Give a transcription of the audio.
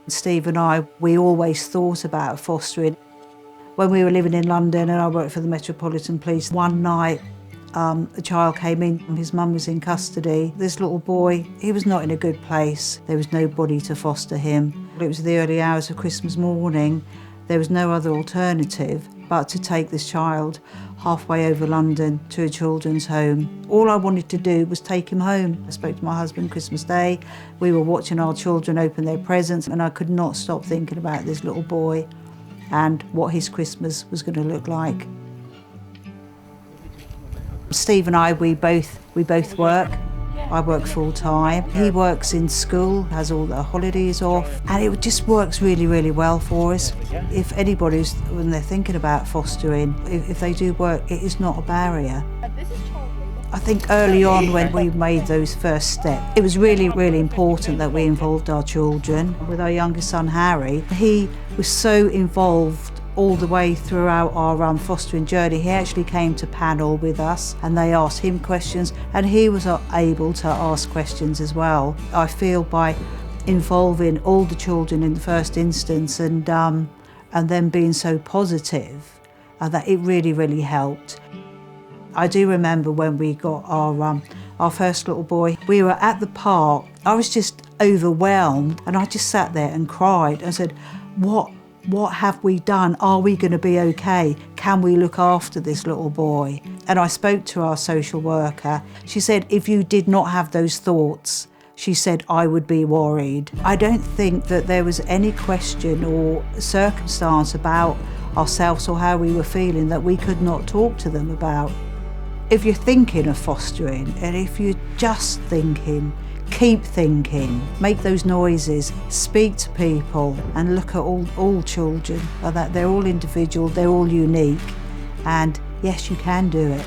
Steve and I, we always thought about fostering. When we were living in London and I worked for the Metropolitan Police, one night a child came in and his mum was in custody. This little boy, he was not in a good place. There was nobody to foster him. It was the early hours of Christmas morning. There was no other alternative but to take this child halfway over London to a children's home. All I wanted to do was take him home. I spoke to my husband Christmas Day. We were watching our children open their presents and I could not stop thinking about this little boy and what his Christmas was going to look like. Steve and I, we both work. I work full time. He works in school, has all the holidays off, and it just works really, really well for us. If anybody's, when they're thinking about fostering, if they do work, it is not a barrier. I think early on when we made those first steps, it was really, really important that we involved our children. With our youngest son, Harry, he was so involved all the way throughout our fostering journey. He actually came to panel with us and they asked him questions and he was able to ask questions as well. I feel by involving all the children in the first instance and then being so positive that it really, really helped. I do remember when we got our first little boy, we were at the park. I was just overwhelmed and I just sat there and cried and said, what have we done? Are we going to be okay? Can we look after this little boy? And I spoke to our social worker. She said, if you did not have those thoughts, she said, I would be worried. I don't think that there was any question or circumstance about ourselves or how we were feeling that we could not talk to them about. If you're thinking of fostering, and if you're just thinking, keep thinking, make those noises, speak to people and look at all children, that they're all individual, they're all unique, and yes, you can do it.